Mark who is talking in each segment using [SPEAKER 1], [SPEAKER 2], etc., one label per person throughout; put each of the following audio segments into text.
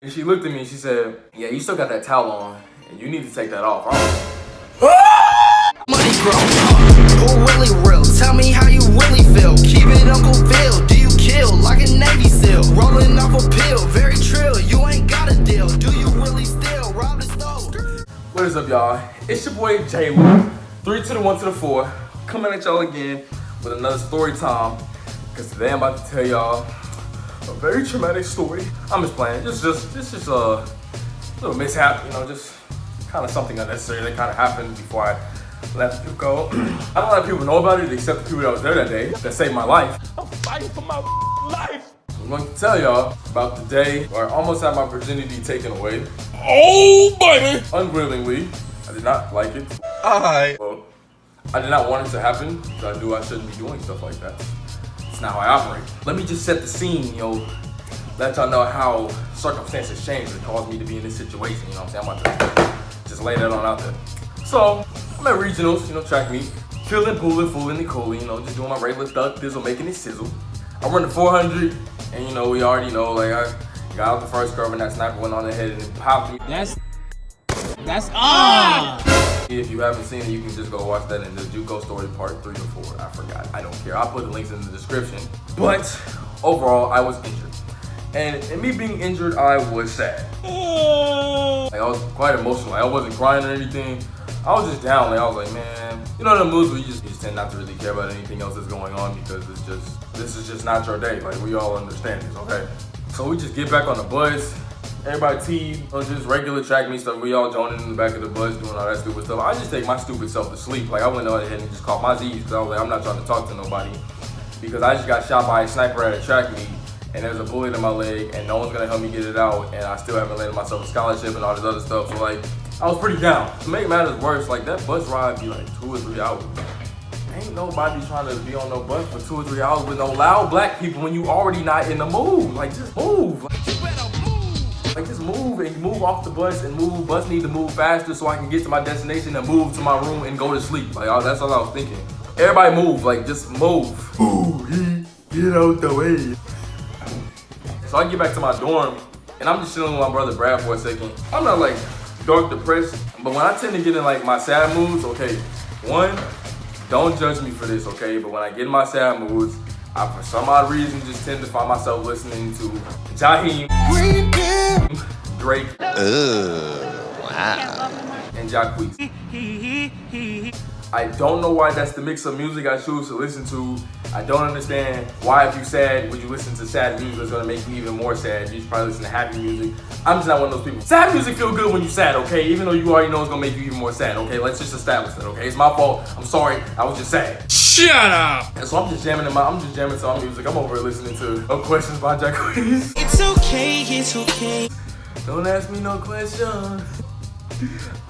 [SPEAKER 1] And she looked at me and she said, yeah, you still got that towel on and you need to take that off.
[SPEAKER 2] Money grow. Who really real? Tell me how you really feel. Keep it Uncle Phil. Do you kill like a Navy SEAL? Rolling off a pill, very trill. You ain't got a deal. Do you really steal? Rob the stove.
[SPEAKER 1] What is up, y'all? It's your boy Jahiem. 3 to the 1 to the 4. Coming at y'all again with another story time. Because today I'm about to tell y'all a very traumatic story. I'm just playing. This just a little mishap, you know, just kind of something unnecessary that kind of happened before I left Duco. I don't know how people know about it except the people that was there that day that saved my life. I'm fighting for my life. I'm going to tell y'all about the day where I almost had my virginity taken away. Oh, baby! Unwillingly. I did not like it. Well, I did not want it to happen because I knew I shouldn't be doing stuff like that. It's not how I operate. Let me just set the scene, yo. Let y'all know how circumstances changed that caused me to be in this situation, you know what I'm saying? I'm about to just lay that on out there. So, I'm at regionals, you know, track meet. Chillin', poolin', foolin', and coolin', you know, just doing my regular thug thizzle, making it sizzle. I run the 400, and you know, we already know, like, I got out the first curve and that sniper went on the head and it popped me.
[SPEAKER 3] That's
[SPEAKER 1] If you haven't seen it, you can just go watch that in the JUCO story part 3 or 4. I forgot. I don't care. I'll put the links in the description. But overall, I was injured. And in me being injured, I was sad. Like, I was quite emotional. Like, I wasn't crying or anything. I was just down. Like, I was like, man, you know the moods where you just tend not to really care about anything else that's going on because this is just not your day. Like, we all understand this, okay? So we just get back on the bus. Everybody teed, just regular track meet stuff. We all joining in the back of the bus doing all that stupid stuff. I just take my stupid self to sleep. Like, I went ahead and just called my Z's because I was like, I'm not trying to talk to nobody because I just got shot by a sniper at a track meet and there's a bullet in my leg and no one's gonna help me get it out and I still haven't landed myself a scholarship and all this other stuff. So like, I was pretty down. To make matters worse, like that bus ride be like 2 or 3 hours. Ain't nobody trying to be on no bus for 2 or 3 hours with no loud black people when you already not in the mood. Like, just move. Like, just move and move off the bus and move. Bus need to move faster so I can get to my destination and move to my room and go to sleep. Like, that's all I was thinking. Everybody move, like, just move. Ooh, get out the way. So I get back to my dorm and I'm just chilling with my brother Brad for a second. I'm not like dark depressed, but when I tend to get in like my sad moods, okay, one, don't judge me for this, okay? But when I get in my sad moods, I, for some odd reason, just tend to find myself listening to Jahiem, Drake, and Jahiem. I don't know why that's the mix of music I choose to listen to. I don't understand why if you're sad, would you listen to sad music that's gonna make you even more sad? You should probably listen to happy music. I'm just not one of those people. Sad music feel good when you're sad, okay? Even though you already know it's gonna make you even more sad, okay? Let's just establish that, okay? It's my fault. I'm sorry. I was just sad.
[SPEAKER 3] Shut up!
[SPEAKER 1] And so I'm just jamming to my music. I'm over here listening to No Questions by Jahiem.
[SPEAKER 2] It's okay, it's okay.
[SPEAKER 1] Don't ask me no questions.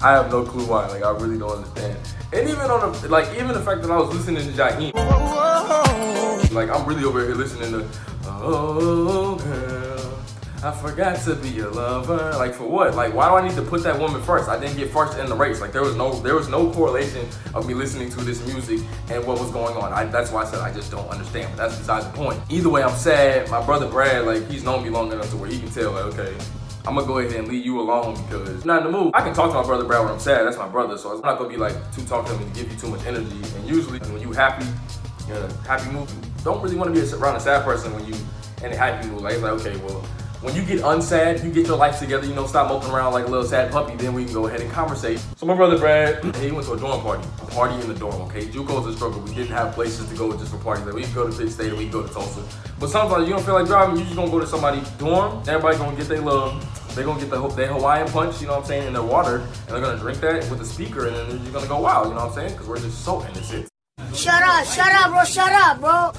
[SPEAKER 1] I have no clue why. Like, I really don't understand. And even on the, like, even the fact that I was listening to Jahiem. Like, I'm really over here listening to, oh, girl, I forgot to be your lover. Like, for what? Like, why do I need to put that woman first? I didn't get first in the race. Like, there was no correlation of me listening to this music and what was going on. That's why I said I just don't understand. But that's beside the point. Either way, I'm sad. My brother Brad, like, he's known me long enough to where he can tell, like, okay, I'm gonna go ahead and leave you alone because I'm not in the mood. I can talk to my brother Brad when I'm sad. That's my brother, so I'm not gonna be like too talk to him and give you too much energy. And usually when you happy, you're in a happy mood, you don't really want to be around a sad person when you in a happy mood. Like, it's like, okay, well, when you get unsad, you get your life together, you know, stop moping around like a little sad puppy, then we can go ahead and conversate. So my brother Brad, he went to a dorm party. A party in the dorm, okay? JUCO's a struggle. We didn't have places to go just for parties. Like, we could go to Pitt State or we could go to Tulsa. But sometimes you don't feel like driving, you just gonna go to somebody's dorm. Everybody gonna get their little, they're gonna get their Hawaiian punch, you know what I'm saying, in their water, and they're gonna drink that with a speaker, and then they're just gonna go wild, you know what I'm saying? Because we're just so innocent.
[SPEAKER 4] Shut up, bro.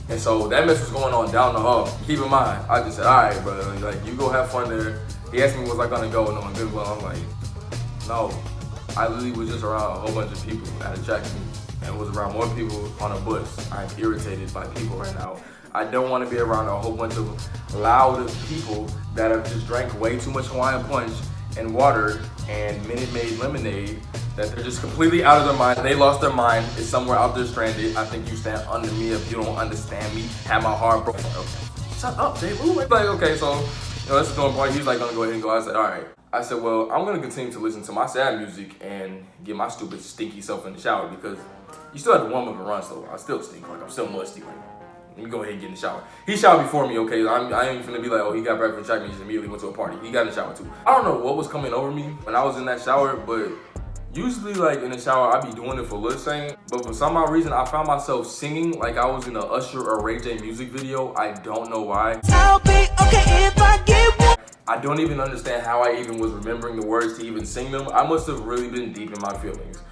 [SPEAKER 1] And so that mess was going on down the hall. Keep in mind, I just said, all right, brother, like, you go have fun there. He asked me, was I gonna go? No, I'm good. Well, I'm like, no. I literally was just around a whole bunch of people at a track meet and was around more people on a bus. I'm irritated by people right now. I don't want to be around a whole bunch of loud people that have just drank way too much Hawaiian punch and water and Minute Maid lemonade, that they're just completely out of their mind. They lost their mind. It's somewhere out there stranded. I think you stand under me if you don't understand me. Have my heart broken. Okay. Shut up, Jay. Like, okay, so that's the throwing party. He was like gonna go ahead and go. I said, all right. I said, well, I'm gonna continue to listen to my sad music and get my stupid stinky self in the shower because you still have to warm up and run, so I still stink, like I'm still musty. Like, let me go ahead and get in the shower. He showered before me, okay? I ain't finna be like, oh, he got breakfast, checked me, just immediately went to a party. He got in the shower too. I don't know what was coming over me when I was in that shower, but usually like in the shower, I be doing it for lip sync, but for some odd reason, I found myself singing like I was in a Usher or Ray J music video. I don't know why.
[SPEAKER 2] I'll be okay if I get one.
[SPEAKER 1] I don't even understand how I even was remembering the words to even sing them. I must have really been deep in my feelings.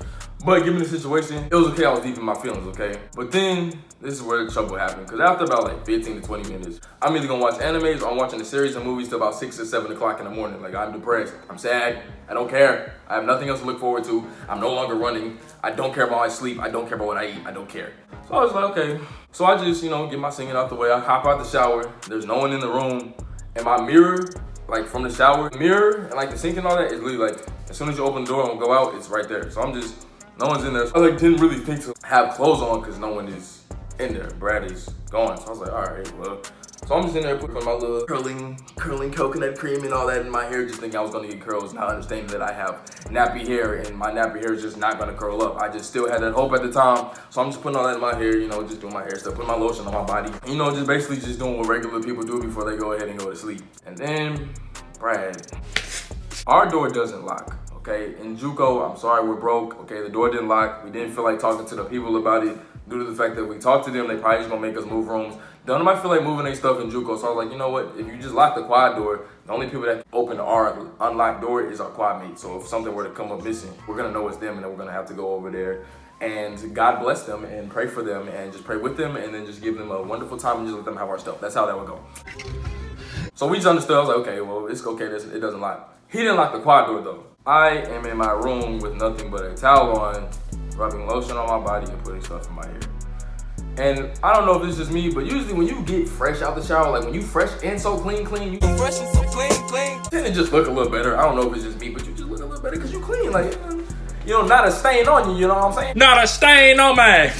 [SPEAKER 1] But given the situation, it was okay, I was deep in my feelings, okay? But then, this is where the trouble happened. Because after about like 15 to 20 minutes, I'm either gonna watch animes or I'm watching a series of movies till about 6 or 7 o'clock in the morning. Like, I'm depressed, I'm sad, I don't care. I have nothing else to look forward to. I'm no longer running. I don't care about my sleep. I don't care about what I eat. I don't care. So I was like, okay. So I just, get my singing out the way. I hop out the shower. There's no one in the room. And my mirror, like from the shower, mirror and like the sink and all that is literally like, as soon as you open the door and go out, it's right there. So I'm just, no one's in there. So I like didn't really think to have clothes on because no one is in there. Brad is gone. So I was like, all right, well. So I'm just in there putting my little curling coconut cream and all that in my hair, just thinking I was gonna get curls, not understanding that I have nappy hair and my nappy hair is just not gonna curl up. I just still had that hope at the time. So I'm just putting all that in my hair, just doing my hair stuff, putting my lotion on my body. Just basically just doing what regular people do before they go ahead and go to sleep. And then, Brad, our door doesn't lock. Okay, in JUCO, I'm sorry, we're broke. Okay, the door didn't lock. We didn't feel like talking to the people about it due to the fact that we talked to them, they probably just gonna make us move rooms. None of them feel like moving their stuff in JUCO, so I was like, you know what? If you just lock the quad door, the only people that can open our unlocked door is our quad mates. So if something were to come up missing, we're gonna know it's them, and then we're gonna have to go over there and God bless them and pray for them and just pray with them and then just give them a wonderful time and just let them have our stuff. That's how that would go. So we just understood. I was like, okay, well, it's okay. It doesn't lock. He didn't lock the quad door though. I am in my room with nothing but a towel on, rubbing lotion on my body and putting stuff in my hair. And I don't know if it's just me, but usually when you get fresh out the shower, like when you fresh and so clean, you
[SPEAKER 2] Fresh and so clean.
[SPEAKER 1] tend to just look a little better. I don't know if it's just me, but you just look a little better because you clean. Like, not a stain on you, you know what I'm saying?
[SPEAKER 3] Not a stain on me.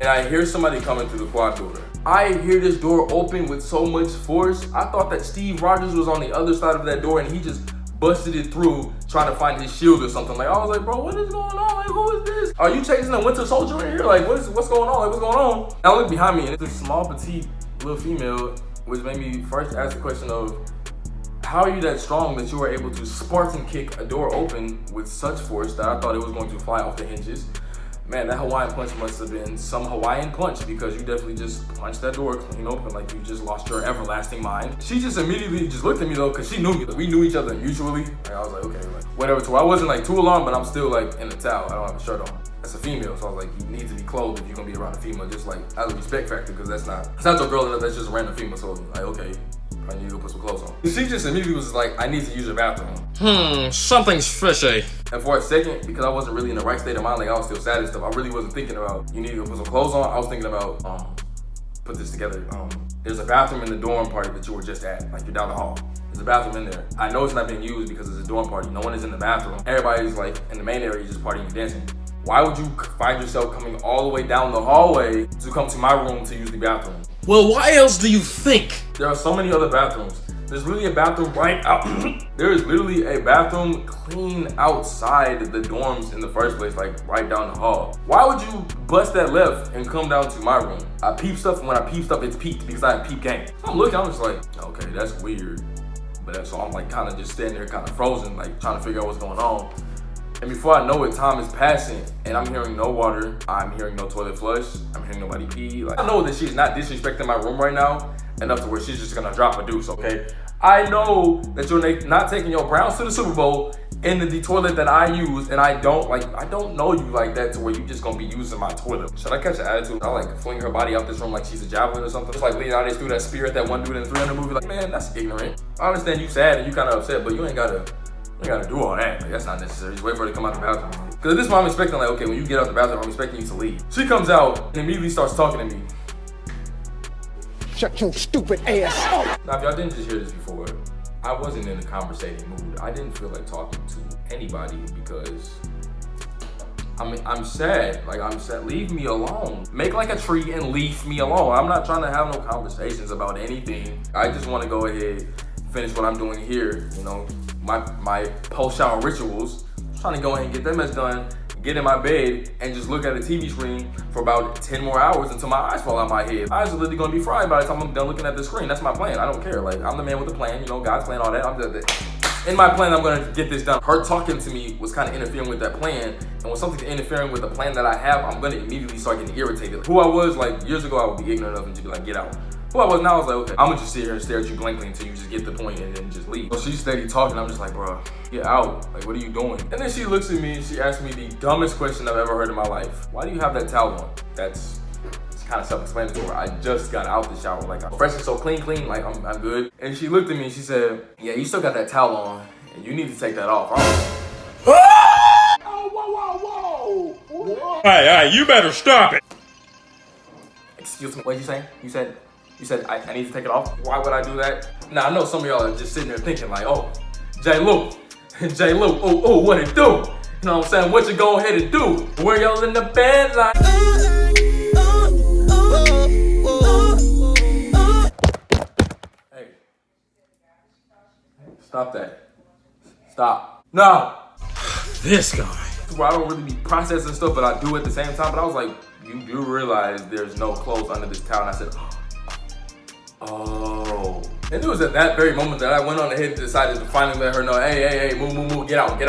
[SPEAKER 1] And I hear somebody coming through the quad door. I hear this door open with so much force. I thought that Steve Rogers was on the other side of that door and he just busted it through trying to find his shield or something. Like, I was like, bro, what is going on? Like, who is this? Are you chasing a Winter Soldier in here? Like, what's going on? Like, what's going on? I look behind me and it's a small, petite little female, which made me first ask the question of, how are you that strong that you were able to Spartan kick a door open with such force that I thought it was going to fly off the hinges? Man, that Hawaiian punch must have been some Hawaiian punch because you definitely just punched that door clean open like you just lost your everlasting mind. She just immediately just looked at me though because she knew me. Like, we knew each other mutually. Like, I was like, okay, like, whatever. So I wasn't like too alarmed, but I'm still like in the towel. I don't have a shirt on. That's a female, so I was like, you need to be clothed if you're gonna be around a female, just like out of respect factor because it's not your girl, that's just a random female. So like, okay, I need to go put some clothes on. She just immediately was like, I need to use your bathroom.
[SPEAKER 3] Something's fishy.
[SPEAKER 1] And for a second, because I wasn't really in the right state of mind, like I was still sad and stuff, I really wasn't thinking about, you need to go put some clothes on. I was thinking about, put this together. There's a bathroom in the dorm party that you were just at, like you're down the hall. There's a bathroom in there. I know it's not being used because it's a dorm party. No one is in the bathroom. Everybody's like in the main area just partying and dancing. Why would you find yourself coming all the way down the hallway to come to my room to use the bathroom?
[SPEAKER 3] Well, why else do you think?
[SPEAKER 1] There are so many other bathrooms. There's really a bathroom right out. There is literally a bathroom clean outside the dorms in the first place, like right down the hall. Why would you bust that left and come down to my room? I peep stuff, and when I peep stuff, it's peeped because I have peep game. So I'm looking, I'm just like, okay, that's weird. But so I'm like kind of just standing there kind of frozen, like trying to figure out what's going on. And before I know it, time is passing and I'm hearing no water. I'm hearing no toilet flush. I'm hearing nobody pee. Like, I know that she's not disrespecting my room right now enough to where she's just gonna drop a deuce, okay? I know that you're not taking your Browns to the Super Bowl in the toilet that I use, and I don't know you like that to where you just gonna be using my toilet. Should I catch an attitude? I like fling her body out this room like she's a javelin or something. Just like Leonidas threw that spear at that one dude in the 300 movie. Like, man, that's ignorant. I understand you sad and you kind of upset, but you ain't gotta do all that. Like, that's not necessary. Just wait for her to come out the bathroom. Because at this point, I'm expecting, like, okay, when you get out the bathroom, I'm expecting you to leave. She comes out and immediately starts talking to me.
[SPEAKER 5] Shut your stupid ass up.
[SPEAKER 1] Now, if y'all didn't just hear this before, I wasn't in a conversating mood. I didn't feel like talking to anybody because I'm sad. Like, I'm sad. Leave me alone. Make like a tree and leave me alone. I'm not trying to have no conversations about anything. I just want to go ahead, finish what I'm doing here, you know, my post-shower rituals. I'm trying to go ahead and get that mess done, get in my bed, and just look at a TV screen for about 10 more hours until my eyes fall out my head. My eyes are literally gonna be fried by the time I'm done looking at the screen. That's my plan. I don't care. Like, I'm the man with the plan, you know, God's plan, all that. I'm just, in my plan, I'm gonna get this done. Her talking to me was kind of interfering with that plan, and when something's interfering with the plan that I have, I'm gonna immediately start getting irritated. Who I was, like, years ago, I would be ignorant of and just be like, get out. Who I was now, I was like, okay, I'm gonna just sit here and stare at you blankly until you just get the point and then just leave. So she's steady talking, I'm just like, bro, get out. Like, what are you doing? And then she looks at me and she asks me the dumbest question I've ever heard in my life. Why do you have that towel on? It's kind of self-explanatory. I just got out the shower, like, I'm fresh and so clean, like, I'm good. And she looked at me and she said, yeah, you still got that towel on and you need to take that off.
[SPEAKER 3] Hey, you better stop it.
[SPEAKER 1] Excuse me, what did you say? You said I need to take it off? Why would I do that? Now, I know some of y'all are just sitting there thinking like, oh, J. Lou, oh, what it do? You know what I'm saying? What you go ahead and do? Where y'all in the bed like? Hey, stop that. Stop. No.
[SPEAKER 3] This guy.
[SPEAKER 1] Where I don't really be processing stuff, but I do at the same time. But I was like, you do realize there's no clothes under this towel. And I said, oh. And it was at that very moment that I went on ahead and decided to finally let her know, hey, move, get out.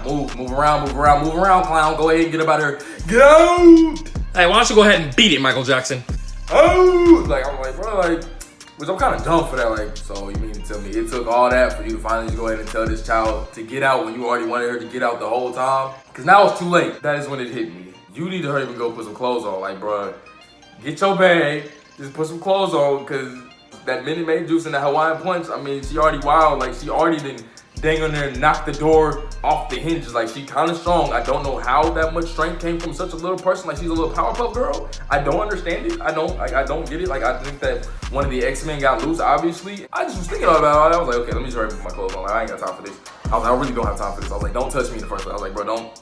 [SPEAKER 1] Move around, clown. Go ahead and get up out of here. Get out!
[SPEAKER 3] Hey, why don't you go ahead and beat it, Michael Jackson?
[SPEAKER 1] Oh! Like, I'm like, bro, like, which I'm kind of dumb for that. Like, so you mean to tell me it took all that for you to finally just go ahead and tell this child to get out when you already wanted her to get out the whole time? Because now it's too late. That is when it hit me. You need to hurry up and go put some clothes on. Like, bro, get your bag. Just put some clothes on, because that Minute Maid juice and the Hawaiian Punch, I mean, she already wild. Like, she already done dang on there and knocked the door off the hinges. Like, she kind of strong. I don't know how that much strength came from such a little person. Like, she's a little Powerpuff Girl. I don't understand it. I don't get it. Like, I think that one of the X-Men got loose, obviously. I just was thinking about it. I was like, okay, let me just hurry up and put my clothes on. Like, I ain't got time for this. I was like, I really don't have time for this. I was like, don't touch me in the first place. I was like, bro, don't.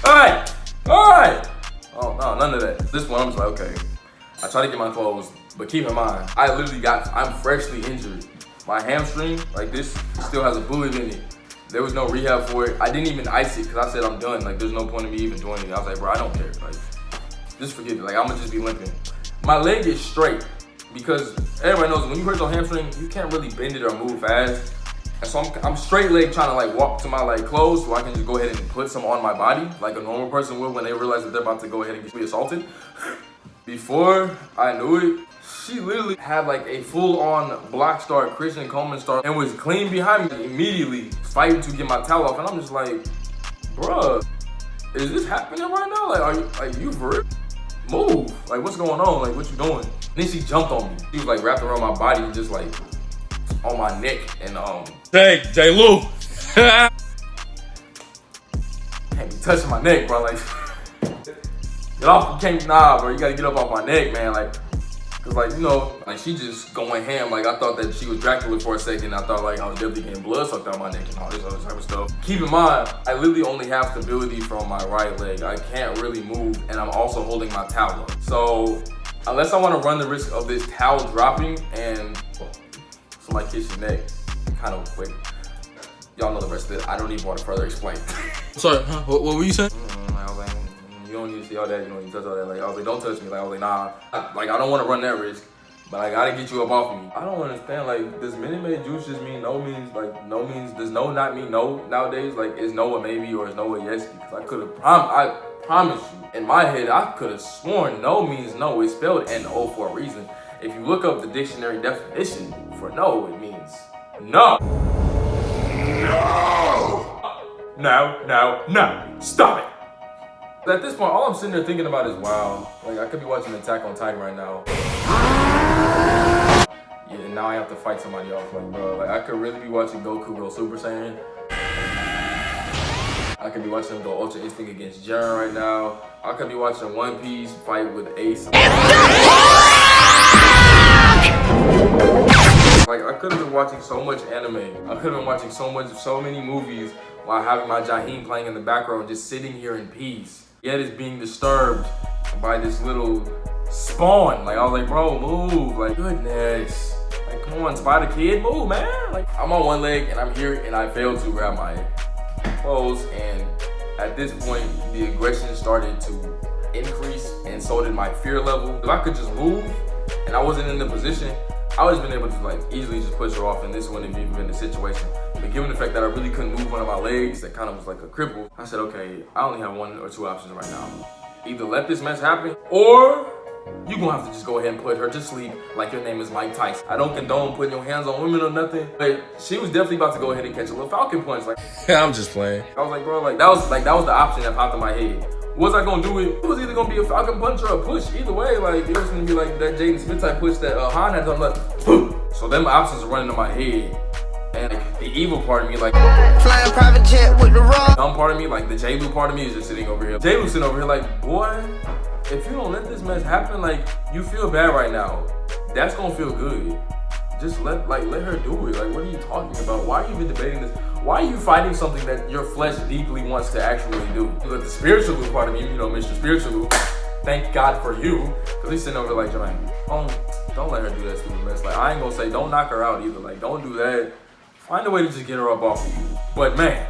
[SPEAKER 1] All right. Oh, no, none of that. This one, I'm just like, okay. I try to get my clothes, but keep in mind, I'm freshly injured. My hamstring, like this, still has a bullet in it. There was no rehab for it. I didn't even ice it because I said I'm done. Like, there's no point in me even doing it. I was like, bro, I don't care. Like, just forget it. Like, I'm gonna just be limping. My leg is straight because everybody knows when you hurt your hamstring, you can't really bend it or move fast. And so I'm straight leg trying to like walk to my like clothes so I can just go ahead and put some on my body like a normal person would when they realize that they're about to go ahead and get assaulted. Before I knew it, she literally had like a full-on block start, Christian Coleman start, and was clean behind me immediately, fighting to get my towel off. And I'm just like, bruh, is this happening right now? Like, are you for real? Move. Like, what's going on? Like, what you doing? Then she jumped on me. She was like wrapped around my body and just like on my neck and
[SPEAKER 3] Hey, J. Lou.
[SPEAKER 1] can't be touching my neck, bro. Like, get off. You can't. Nah, bro. You gotta get up off my neck, man. Like, cause like, you know, like she just going ham. Like, I thought that she was Dracula for a second. I thought like I was definitely getting blood sucked out my neck and all this other type of stuff. Keep in mind, I literally only have stability from my right leg. I can't really move, and I'm also holding my towel up. So unless I want to run the risk of this towel dropping and somebody kiss your neck, kind of quick. Y'all know the rest of it. I don't even want to further explain.
[SPEAKER 3] Sorry, huh? What were you saying?
[SPEAKER 1] I was like, you don't need to see all that. You don't need to touch all that. Like, I was like, don't touch me. Like, I was like, nah. I don't want to run that risk, but I gotta get you up off me. I don't understand. Like, does Minute Maid juice just mean no means like no means? Does no not mean no nowadays? Like, is no a maybe or is no a yes? Because I could have. I promise you, in my head, I could have sworn no means no. It's spelled N-O for a reason. If you look up the dictionary definition for no, it means no. No. Stop it. At this point, all I'm sitting there thinking about is, wow, like I could be watching Attack on Titan right now. Yeah, now I have to fight somebody off. Like, bro, like I could really be watching Goku go Super Saiyan. I could be watching him go Ultra Instinct against Jiren right now. I could be watching One Piece fight with Ace. Like, I could have been watching so much anime. I could have been watching so many movies while having my Jahiem playing in the background, just sitting here in peace. Yet it's being disturbed by this little spawn. Like, I was like, bro, move. Like, goodness. Like, come on, Spider Kid, move, man. Like, I'm on one leg and I'm here and I failed to grab my clothes, and at this point, the aggression started to increase, and so did my fear level. If I could just move and I wasn't in the position, I would have been able to like easily just push her off, and this wouldn't have even been the situation. But given the fact that I really couldn't move one of my legs, that kind of was like a cripple, I said, okay, I only have one or two options right now. Either let this mess happen, or you gonna have to just go ahead and put her to sleep like your name is Mike Tyson. I don't condone putting your hands on women or nothing, but she was definitely about to go ahead and catch a little falcon punch. Like,
[SPEAKER 3] I'm just playing.
[SPEAKER 1] I was like, bro, like that was the option that popped in my head. Was I gonna do it? It was either gonna be a falcon punch or a push. Either way, like it was gonna be like that Jaden Smith type push that Han had done. Like, boom. So them options are running in my head, and like, the evil part of me, like
[SPEAKER 2] Flying private jet with the wrong.
[SPEAKER 1] dumb part of me, like the J-Lou part of me is just sitting over here. J-Lou sitting over here like, boy, if you don't let this mess happen, like you feel bad right now, that's gonna feel good. Just let her do it. Like, what are you talking about? Why are you even debating this? Why are you fighting something that your flesh deeply wants to actually do? But the spiritual part of me, you know, Mr. Spiritual, thank God for you. Cause he's sitting over like, Jahiem, don't let her do that stupid mess. Like, I ain't gonna say don't knock her out either. Like, don't do that. Find a way to just get her up off of you. But man,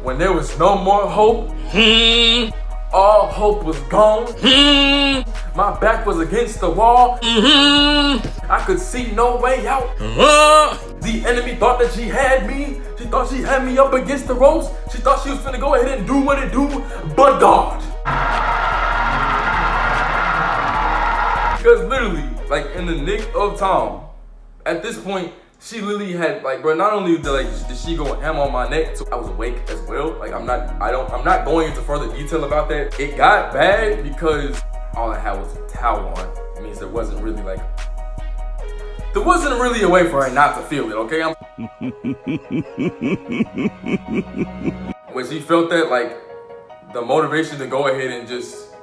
[SPEAKER 1] when there was no more hope, all hope was gone. My back was against the wall. I could see no way out. The enemy thought that she had me. She thought she had me up against the ropes. She thought she was finna go ahead and do what it do, but God. Because literally, like in the nick of time, at this point, she literally had like, bro, not only did she go ham on my neck, so I was awake as well. Like I'm not going into further detail about that. It got bad because all I had was a towel on. It means there wasn't really a way for her not to feel it, okay? When she felt that, like, the motivation to go ahead and just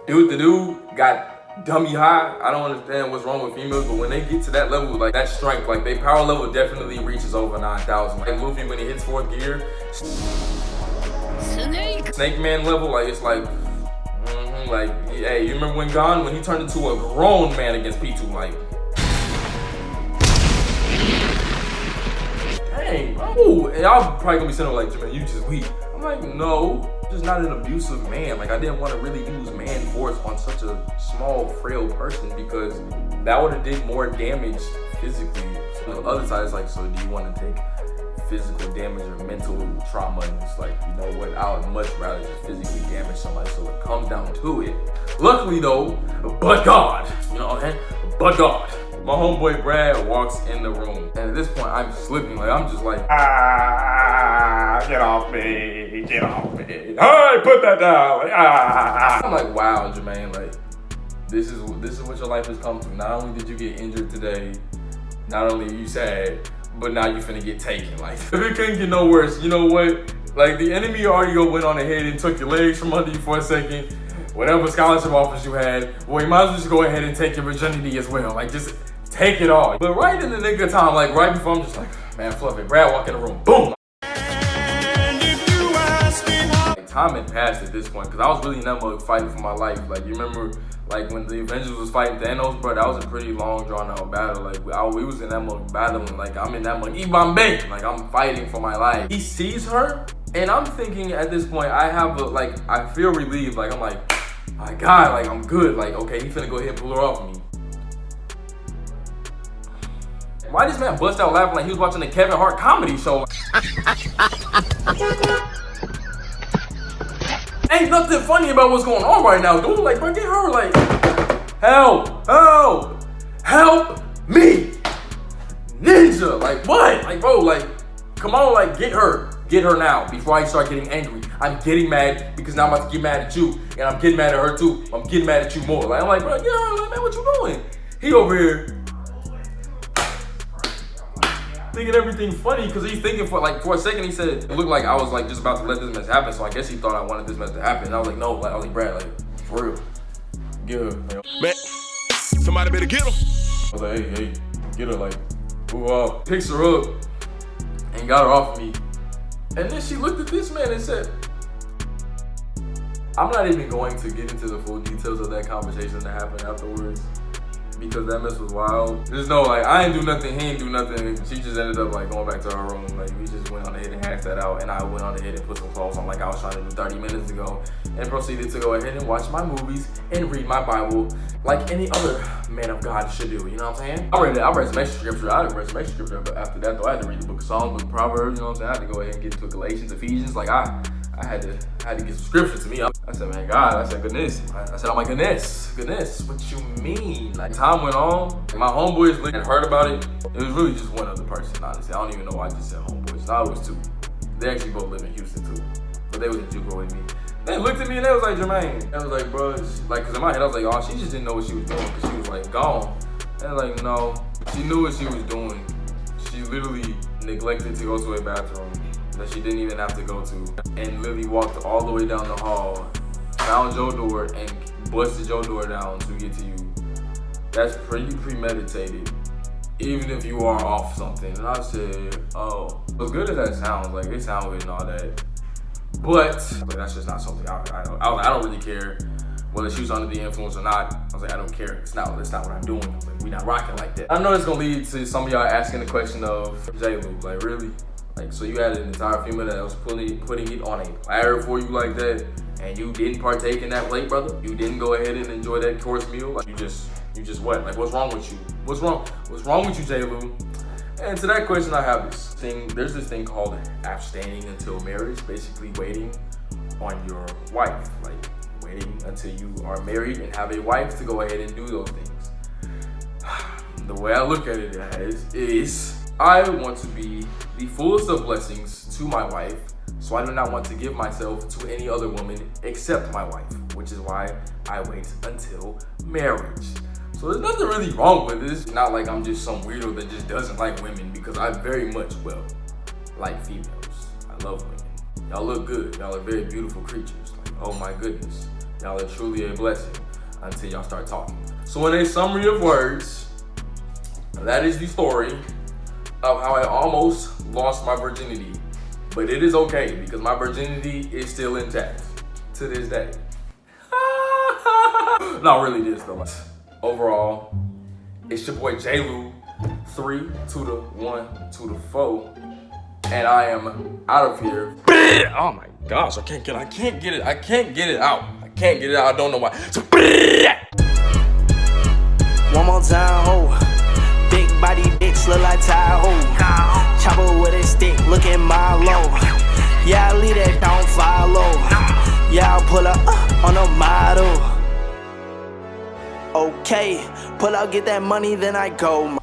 [SPEAKER 1] do what to do got dummy high. I don't understand what's wrong with females, but when they get to that level, like that strength, like their power level definitely reaches over 9,000. Like Luffy when he hits 4th gear, Snake Man level, like it's like, like, hey, you remember when Gon, when he turned into a grown man against P2, like, dang, bro. And y'all probably gonna be sitting there like, man, you just weak. I'm like, no, just not an abusive man. Like, I didn't want to really use man force on such a small, frail person because that would have did more damage physically. So the other side is like, so do you want to take physical damage or mental trauma? And it's like, you know what, I would much rather just physically damage somebody. So it comes down to it. Luckily though, but God, you know what I'm saying? But God. My homeboy Brad walks in the room, and at this point I'm slipping. Like I'm just like, get off me, get off me. Hey, put that down. Like, I'm like, wow, Jermaine, like this is what your life has come to. Not only did you get injured today, not only are you sad, but now you finna get taken. Like, if it couldn't get no worse, you know what? Like the enemy already went on ahead and took your legs from under you for a second. Whatever scholarship offers you had, well, you might as well just go ahead and take your virginity as well. Like, just take it all. But right in the nick of time, like right before, I'm just like, man, fluff it. Brad walk in the room, boom. Like, time had passed at this point, because I was really in that mug fighting for my life. Like, you remember, like when the Avengers was fighting Thanos, bro, that was a pretty long, drawn out battle. Like, we was in that mug battling. Like, I'm in that mug, Ibambe. Like, I'm fighting for my life. He sees her, and I'm thinking at this point, I feel relieved. Like, I'm like, my God, like, I'm good. Like, okay, he finna go ahead and pull her off of me. Why this man bust out laughing like he was watching a Kevin Hart comedy show? Ain't nothing funny about what's going on right now, dude. Like, bro, get her, like, help, help, help me, ninja. Like, what? Like, bro, like, come on, like, get her now before I start getting angry. I'm getting mad because now I'm about to get mad at you, and I'm getting mad at her too. I'm getting mad at you more. Like, I'm like, bro, get her, like, man, what you doing? He over here thinking everything funny because he's thinking for a second he said it looked like I was like just about to let this mess happen, so I guess he thought I wanted this mess to happen. And I was like, no, like, I was like, Brad, like, for real, get her, man,
[SPEAKER 6] somebody better get her.
[SPEAKER 1] I was like, hey, get her, like, move off. Picks her up and got her off of me, and then she looked at this man and said, I'm not even going to get into the full details of that conversation that happened afterwards, because that mess was wild. Just know, like, I ain't do nothing, he ain't do nothing. She just ended up like going back to her room. Like, we just went on ahead and hashed that out, and I went on ahead and put some clothes on like I was trying to do 30 minutes ago, and proceeded to go ahead and watch my movies and read my Bible like any other man of God should do. You know what I'm saying? I read some extra scripture. But after that though, I had to read the book of Psalms, book of Proverbs. You know what I'm saying? I had to go ahead and get into Galatians, Ephesians. Like I had to get some scripture to me. I said, man, God. I said, goodness. I said, oh my goodness. What you mean? Like, time went on. My homeboys had heard about it. It was really just one other person, honestly. I don't even know why I just said homeboys. No, it was two. They actually both live in Houston too, but they was in JUCO with me. They looked at me and they was like, Jermaine. I was like, bro, like, cause in my head I was like, oh, she just didn't know what she was doing, cause she was like gone. And I'm like, no, she knew what she was doing. She literally neglected to go to a bathroom that she didn't even have to go to, and literally walked all the way down the hall, found your door, and busted your door down to get to you. That's pretty premeditated, even if you are off something. And I said, oh, as good as that sounds, like, it sounds good and all that, but that's just not something I don't really care whether she was under the influence or not. I was like, I don't care. It's not what I'm doing. Like, we not rocking like that. I know it's gonna lead to some of y'all asking the question of, J-Lu, like, really? Like, so you had an entire female that was putting it on a platter for you like that, and you didn't partake in that plate, brother? You didn't go ahead and enjoy that course meal? Like, you just what? Like, what's wrong with you? What's wrong with you, J-Lu? And to that question, I have this thing. There's this thing called abstaining until marriage, basically waiting on your wife, like waiting until you are married and have a wife to go ahead and do those things. The way I look at it is I want to be the fullest of blessings to my wife, so I do not want to give myself to any other woman except my wife, which is why I wait until marriage. So there's nothing really wrong with this. It's not like I'm just some weirdo that just doesn't like women, because I very much like females. I love women. Y'all look good. Y'all are very beautiful creatures. Like, oh my goodness. Y'all are truly a blessing until y'all start talking. So in a summary of words, that is the story of how I almost lost my virginity. But it is okay, because my virginity is still intact to this day. Not really this though. Overall, it's your boy J-Lu, 3 to the 1 to the 4, and I am out of here.
[SPEAKER 3] Oh my gosh, I can't get it out. I can't get it out. I don't know why. So,
[SPEAKER 2] One more time, ho. Big body bitch look like Tahoe. Chopper with a stick, look at my low. Yeah, I leave that, don't follow. Yeah, I'll pull up on a model. Okay, pull out, get that money, then I go.